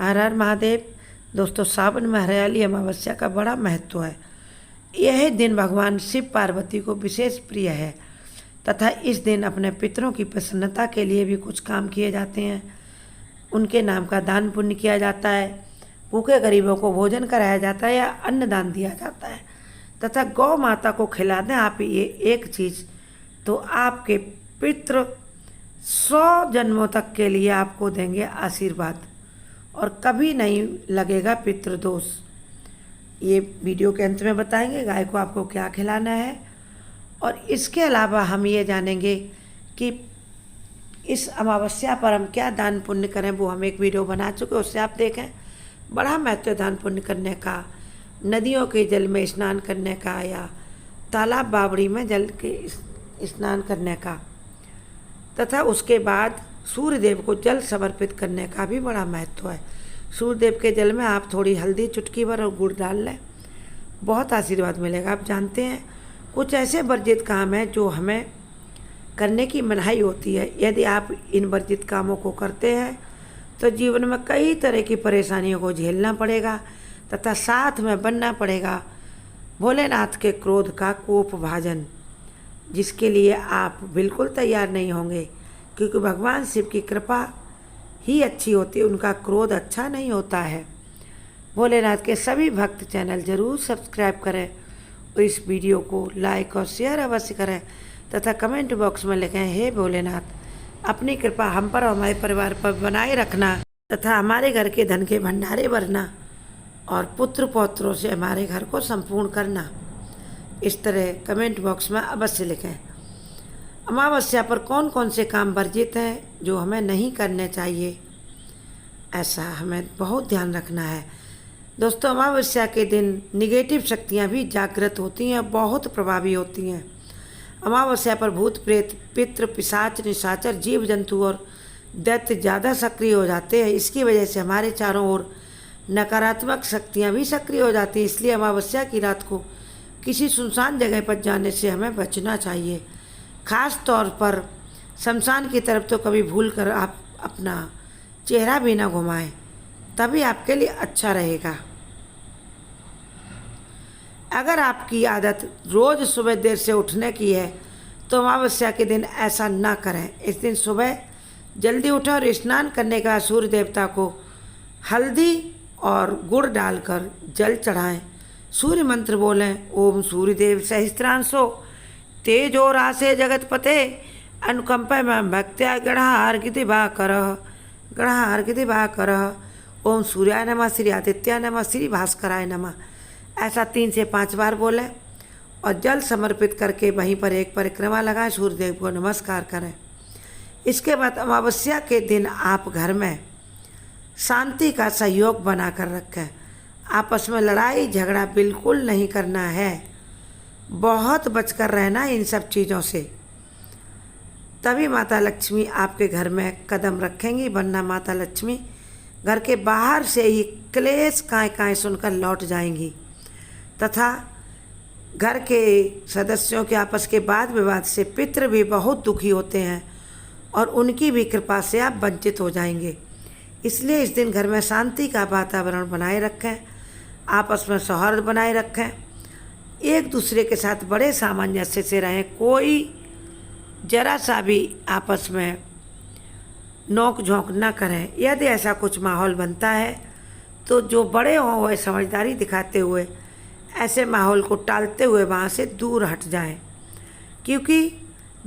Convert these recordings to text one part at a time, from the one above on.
हर हर महादेव। दोस्तों, सावन में हरियाली अमावस्या का बड़ा महत्व है। यह दिन भगवान शिव पार्वती को विशेष प्रिय है तथा इस दिन अपने पितरों की प्रसन्नता के लिए भी कुछ काम किए जाते हैं। उनके नाम का दान पुण्य किया जाता है, भूखे गरीबों को भोजन कराया जाता है या अन्नदान दिया जाता है तथा गौ माता को खिला दें आप ये एक चीज़, तो आपके पितृ 100 जन्मों तक के लिए आपको देंगे आशीर्वाद और कभी नहीं लगेगा पितृदोष। ये वीडियो के अंत में बताएंगे गाय को आपको क्या खिलाना है। और इसके अलावा हम ये जानेंगे कि इस अमावस्या पर हम क्या दान पुण्य करें, वो हम एक वीडियो बना चुके, उससे आप देखें। बड़ा महत्व है दान पुण्य करने का, नदियों के जल में स्नान करने का या तालाब बावड़ी में जल के स्नान करने का, तथा उसके बाद सूर्य देव को जल समर्पित करने का भी बड़ा महत्व है। सूर्य देव के जल में आप थोड़ी हल्दी चुटकी भर और गुड़ डाल लें, बहुत आशीर्वाद मिलेगा। आप जानते हैं कुछ ऐसे वर्जित काम हैं जो हमें करने की मनाही होती है। यदि आप इन वर्जित कामों को करते हैं तो जीवन में कई तरह की परेशानियों को झेलना पड़ेगा तथा साथ में बनना पड़ेगा भोलेनाथ के क्रोध का कोप भाजन, जिसके लिए आप बिल्कुल तैयार नहीं होंगे, क्योंकि भगवान शिव की कृपा ही अच्छी होती है, उनका क्रोध अच्छा नहीं होता है। भोलेनाथ के सभी भक्त चैनल जरूर सब्सक्राइब करें और इस वीडियो को लाइक और शेयर अवश्य करें तथा कमेंट बॉक्स में लिखें, हे भोलेनाथ अपनी कृपा हम पर और हमारे परिवार पर बनाए रखना तथा हमारे घर के धन के भंडारे भरना और पुत्र पौत्रों से हमारे घर को संपूर्ण करना। इस तरह कमेंट बॉक्स में अवश्य लिखें। अमावस्या पर कौन कौन से काम वर्जित हैं जो हमें नहीं करने चाहिए, ऐसा हमें बहुत ध्यान रखना है। दोस्तों, अमावस्या के दिन निगेटिव शक्तियां भी जागृत होती हैं, बहुत प्रभावी होती हैं। अमावस्या पर भूत प्रेत पितृ पिशाच निशाचर जीव जंतु और दैत्य ज़्यादा सक्रिय हो जाते हैं। इसकी वजह से हमारे चारों ओर नकारात्मक शक्तियाँ भी सक्रिय हो जाती हैं। इसलिए अमावस्या की रात को किसी सुनसान जगह पर जाने से हमें बचना चाहिए। ख़ास तौर पर शमशान की तरफ तो कभी भूल कर आप अपना चेहरा भी ना घुमाएं, तभी आपके लिए अच्छा रहेगा। अगर आपकी आदत रोज़ सुबह देर से उठने की है तो अमावस्या के दिन ऐसा ना करें। इस दिन सुबह जल्दी उठें और स्नान करने का सूर्य देवता को हल्दी और गुड़ डालकर जल चढ़ाएं। सूर्य मंत्र बोलें, ओम सूर्यदेव सहस्त्रांशो तेजो रासे जगतपते अनुकंप में भक्त्या गढ़हार गढ़हार ओम सूर्याय नमः, श्री आदित्याय नमः, श्री भास्कराय नमः। ऐसा 3 से 5 बार बोलें और जल समर्पित करके वहीं पर एक परिक्रमा लगाएं, सूर्यदेव को नमस्कार करें। इसके बाद अमावस्या के दिन आप घर में शांति का सहयोग बनाकर रखें। आपस में लड़ाई झगड़ा बिल्कुल नहीं करना है, बहुत बचकर रहना इन सब चीज़ों से, तभी माता लक्ष्मी आपके घर में कदम रखेंगी, वरना माता लक्ष्मी घर के बाहर से ही क्लेश काय सुनकर लौट जाएंगी तथा घर के सदस्यों के आपस के वाद विवाद से पितृ भी बहुत दुखी होते हैं और उनकी भी कृपा से आप वंचित हो जाएंगे। इसलिए इस दिन घर में शांति का वातावरण बनाए रखें, आपस में सौहार्द बनाए रखें, एक दूसरे के साथ बड़े सामंजस्य से रहें। कोई जरा सा भी आपस में नोक झोंक न करें। यदि ऐसा कुछ माहौल बनता है तो जो बड़े हों वह समझदारी दिखाते हुए ऐसे माहौल को टालते हुए वहाँ से दूर हट जाएं, क्योंकि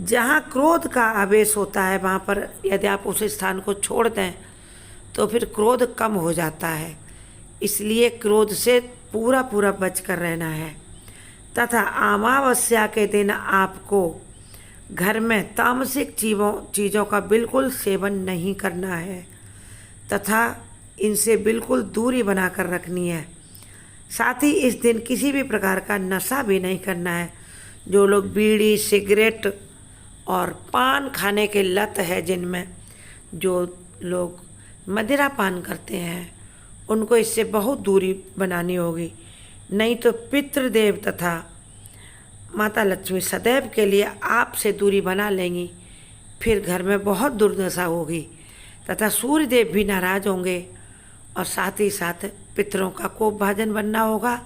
जहाँ क्रोध का आवेश होता है वहाँ पर यदि आप उस स्थान को छोड़ दें तो फिर क्रोध कम हो जाता है। इसलिए क्रोध से पूरा बच कर रहना है तथा अमावस्या के दिन आपको घर में तामसिक चीज़ों का बिल्कुल सेवन नहीं करना है तथा इनसे बिल्कुल दूरी बनाकर रखनी है। साथ ही इस दिन किसी भी प्रकार का नशा भी नहीं करना है। जो लोग बीड़ी सिगरेट और पान खाने के लत है, जिनमें जो लोग मदिरा पान करते हैं, उनको इससे बहुत दूरी बनानी होगी, नहीं तो पितृदेव तथा माता लक्ष्मी सदैव के लिए आपसे दूरी बना लेंगी। फिर घर में बहुत दुर्दशा होगी तथा सूर्यदेव भी नाराज होंगे और साथ ही साथ पितरों का कोप भाजन बनना होगा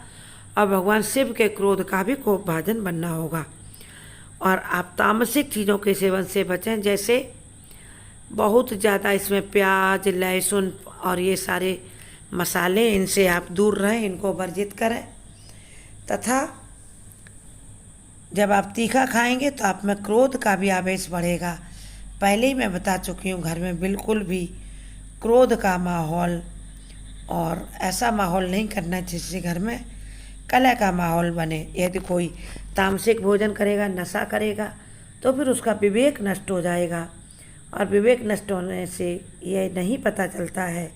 और भगवान शिव के क्रोध का भी कोप भाजन बनना होगा। और आप तामसिक चीज़ों के सेवन से बचें, जैसे बहुत ज़्यादा इसमें प्याज, लहसुन और ये सारे मसाले, इनसे आप दूर रहें, इनको वर्जित करें। तथा जब आप तीखा खाएंगे तो आप में क्रोध का भी आवेश बढ़ेगा। पहले ही मैं बता चुकी हूँ, घर में बिल्कुल भी क्रोध का माहौल और ऐसा माहौल नहीं करना जिससे घर में कलह का माहौल बने। यदि कोई तामसिक भोजन करेगा, नशा करेगा, तो फिर उसका विवेक नष्ट हो जाएगा। और विवेक नष्ट होने से यह नहीं पता चलता है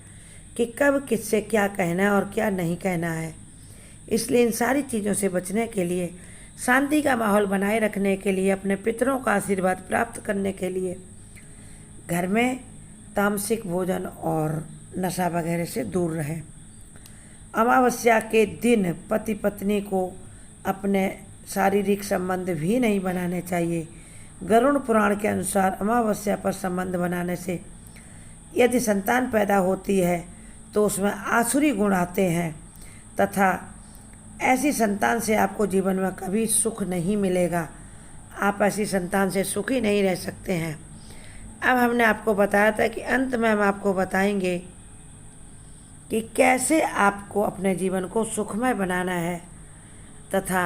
कि कब किससे क्या कहना है और क्या नहीं कहना है। इसलिए इन सारी चीज़ों से बचने के लिए, शांति का माहौल बनाए रखने के लिए, अपने पितरों का आशीर्वाद प्राप्त करने के लिए घर में तामसिक भोजन और नशा वगैरह से दूर रहें। अमावस्या के दिन पति पत्नी को अपने शारीरिक संबंध भी नहीं बनाने चाहिए। गरुड़ पुराण के अनुसार अमावस्या पर संबंध बनाने से यदि संतान पैदा होती है तो उसमें आसुरी गुण आते हैं तथा ऐसी संतान से आपको जीवन में कभी सुख नहीं मिलेगा। आप ऐसी संतान से सुखी नहीं रह सकते हैं। अब हमने आपको बताया था कि अंत में हम आपको बताएंगे कि कैसे आपको अपने जीवन को सुखमय बनाना है तथा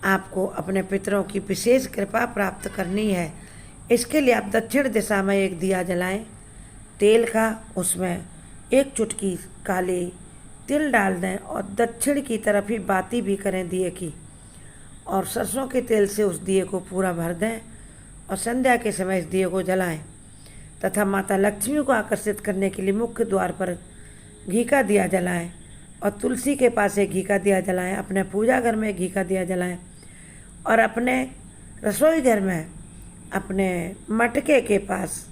आपको अपने पितरों की विशेष कृपा प्राप्त करनी है। इसके लिए आप दक्षिण दिशा में एक दिया जलाएं तेल का, उसमें एक चुटकी काली तिल डाल दें और दक्षिण की तरफ ही बाती भी करें दिए की, और सरसों के तेल से उस दिए को पूरा भर दें और संध्या के समय इस दिए को जलाएं। तथा माता लक्ष्मी को आकर्षित करने के लिए मुख्य द्वार पर घी का दिया जलाएं और तुलसी के पास एक घी का दिया जलाएं। अपने पूजा घर में घी का दिया जलाएं और अपने रसोई घर में अपने मटके के पास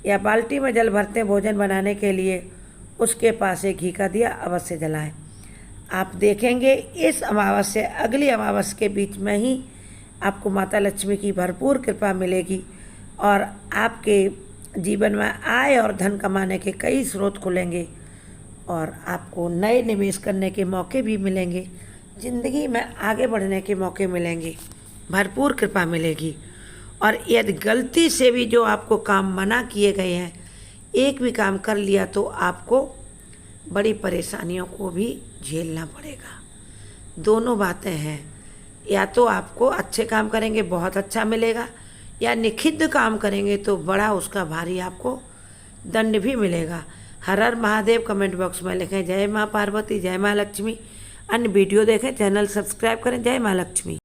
या बाल्टी में जल भरते भोजन बनाने के लिए उसके पास एक घी का दिया अवश्य जलाएं। आप देखेंगे इस अमावस्या अगली अमावस्या के बीच में ही आपको माता लक्ष्मी की भरपूर कृपा मिलेगी और आपके जीवन में आय और धन कमाने के कई स्रोत खुलेंगे और आपको नए निवेश करने के मौके भी मिलेंगे। जिंदगी में आगे बढ़ने के मौके मिलेंगे, भरपूर कृपा मिलेगी। और यदि गलती से भी जो आपको काम मना किए गए हैं, एक भी काम कर लिया तो आपको बड़ी परेशानियों को भी झेलना पड़ेगा। दोनों बातें हैं, या तो आपको अच्छे काम करेंगे बहुत अच्छा मिलेगा, या निखिद्ध काम करेंगे तो बड़ा उसका भारी आपको दंड भी मिलेगा। हर हर महादेव कमेंट बॉक्स में लिखें जय माँ पार्वती, जय माँ लक्ष्मी। अन्य वीडियो देखें, चैनल सब्सक्राइब करें। जय माँ लक्ष्मी।